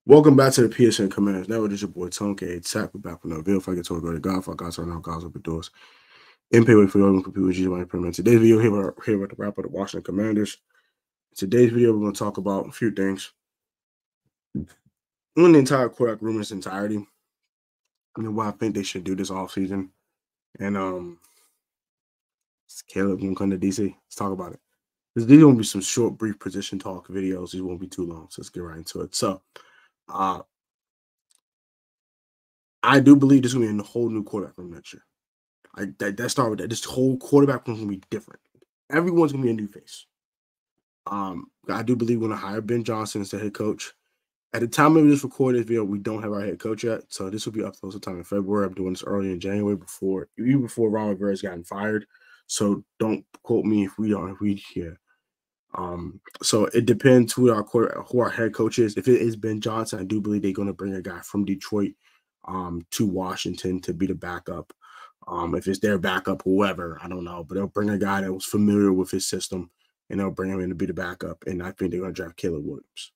Welcome back to the PSN Commanders Network. This is your boy Tone K. We're back with another video. If I get to go to God, for God's are now God's open doors. In pay for your people with Jesus Money. Today's video here at the wrap of the Washington Commanders. In today's video, we're going to talk about a few things. One, the entire quarterback room in its entirety. Why I think they should do this offseason. And Caleb going to come to DC. Let's talk about it. These are going to be some short, brief position talk videos. These won't be too long, so let's get right into it. So, I do believe this is going to be a whole new quarterback room next year. That start with that. This whole quarterback room is going to be different. Everyone's going to be a new face. I do believe we're going to hire Ben Johnson as the head coach. At the time of this recording video, we don't have our head coach yet, so this will be up close to time in February. I'm doing this early in January before Ron Rivera's gotten fired. So don't quote me if we here. So it depends who our head coach is. If it is Ben Johnson, I do believe they're going to bring a guy from Detroit to Washington to be the backup. If it's their backup, whoever, I don't know, but they'll bring a guy that was familiar with his system, and they'll bring him in to be the backup. And I think they're going to draft Caleb Williams.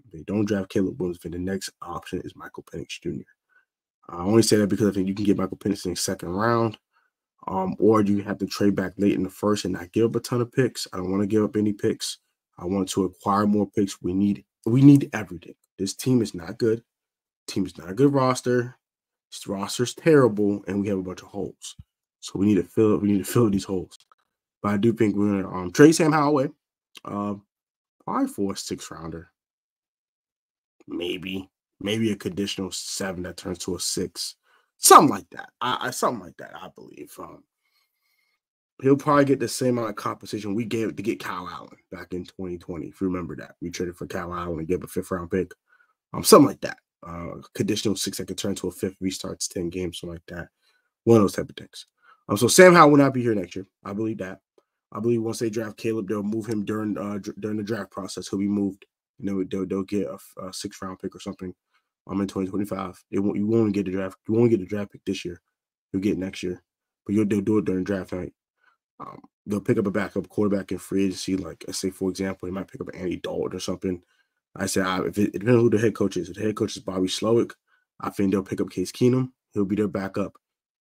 If they don't draft Caleb Williams, then the next option is Michael Penix Jr. I only say that because I think you can get Michael Penix in the second round, or you have to trade back late in the first and not give up a ton of picks. I don't want to give up any picks. I want to acquire more picks. We need everything. This team is not good. Team is not a good roster. This roster's terrible, and we have a bunch of holes. So we need to fill these holes. But I do think we're gonna trade Sam Howell, probably for a 6th rounder. Maybe a conditional 7 that turns to a 6. Something like that. I believe. He'll probably get the same amount of compensation we gave to get Kyle Allen back in 2020. If you remember that. We traded for Kyle Allen and gave a 5th round pick. Something like that. Conditional 6 that could turn to a 5th if he starts 10 games, something like that. One of those type of things. So Sam Howell will not be here next year. I believe that. I believe once they draft Caleb, they'll move him during the draft process. He'll be moved. They'll get a 6th round pick or something. In 2025. You won't get the draft. You won't get the draft pick this year. You'll get it next year, but they'll do it during draft night. They'll pick up a backup quarterback in free agency. Like I say, for example, they might pick up Andy Dalton or something. I said, it depends on who the head coach is. If the head coach is Bobby Slowick, I think they'll pick up Case Keenum. He'll be their backup,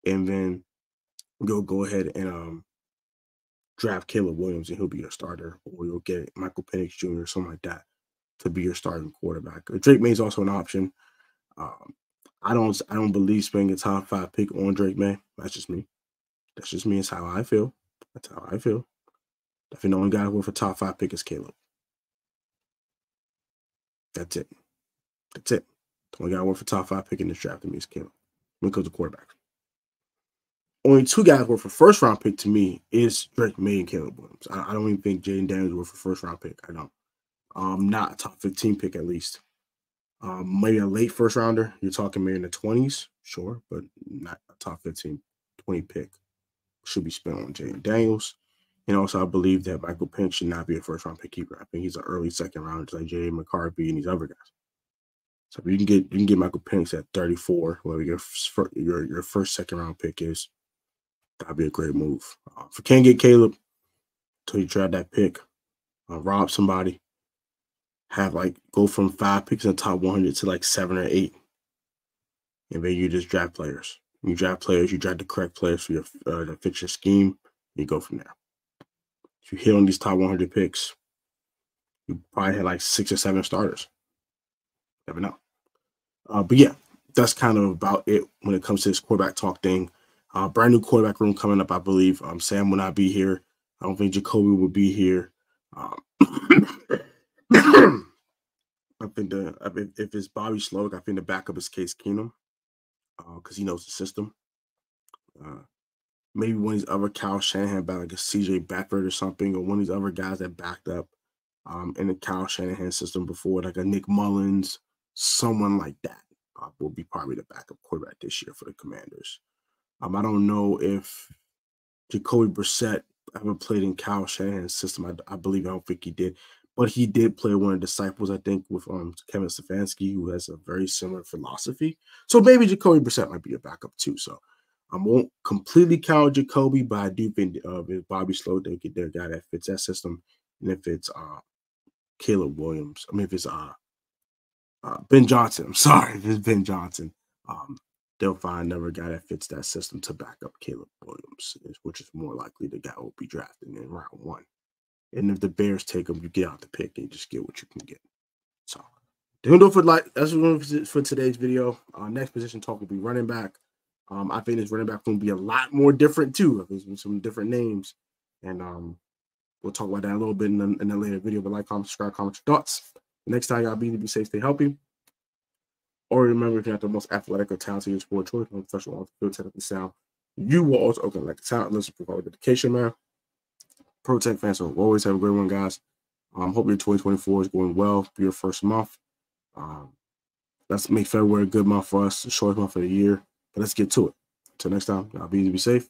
and then they'll go ahead and draft Caleb Williams, and he'll be your starter. Or you'll get Michael Penix Jr. or something like that to be your starting quarterback. Drake May is also an option. I don't believe spending a top 5 pick on Drake May. That's just me. It's how I feel. That's how I feel. I think the only guy worth a top 5 pick is Caleb. That's it. The only guy worth a top 5 pick in this draft to me is Caleb. When it comes to quarterbacks. Only 2 guys worth a 1st round pick to me is Drake May and Caleb Williams. I don't even think Jaden Daniels worth a 1st round pick. I don't. Not a top 15 pick at least. Maybe a late 1st rounder. You're talking maybe in the 20s, sure, but not a top 15, 20 pick. Should be spent on Jaden Daniels. And also, I believe that Michael Penix should not be a 1st round pick keeper. I think he's an early 2nd rounder, just like J.A. McCarthy and these other guys. So if you can get Michael Penix at 34, whatever your 1st, 2nd round pick is, that'd be a great move. If you can't get Caleb until you draft that pick, rob somebody. Have go from 5 picks in the top 100 to 7 or 8, and then you just draft players. You draft the correct players for your that fit your scheme. You go from there. If you hit on these top 100 picks, you probably had 6 or 7 starters. Never know. But yeah, that's kind of about it when it comes to this quarterback talk thing. Brand new quarterback room coming up, I believe. Sam will not be here. I don't think Jacoby will be here. I think if it's Bobby Slowick, I think the backup is Case Keenum because he knows the system. Maybe one of these other Kyle Shanahan back, like a CJ Beathard or something, or one of these other guys that backed up in the Kyle Shanahan system before, like a Nick Mullins, someone like that will be probably the backup quarterback this year for the Commanders. I don't know if Jacoby Brissett ever played in Kyle Shanahan's system. I don't think he did. But he did play one of the disciples, I think, with Kevin Stefanski, who has a very similar philosophy. So maybe Jacoby Brissett might be a backup too. So I won't completely count Jacoby, but I do think if Bobby Slowick, they get their guy that fits that system. And if it's Caleb Williams, if it's Ben Johnson. I'm sorry, this is Ben Johnson. They'll find another guy that fits that system to back up Caleb Williams, which is more likely the guy will be drafted in round 1. And if the Bears take him, you get out the pick and just get what you can get. So, that's for today's video. Next position talk will be running back. I think this running back going to be a lot more different too. There's some different names, and we'll talk about that a little bit in a later video. But like, comment, subscribe, comment your thoughts. Next time, y'all be safe, stay healthy. Or remember, if you're not the most athletic or talented in your sport choice, no professional on the field, technically sound, you will also open like a talent list for quality dedication, man. Pro Tech fans, so always have a great one, guys. Hope your 2024 is going well for your first month. Let's make February a good month for us, the shortest month of the year. But let's get to it. Until next time, y'all be safe.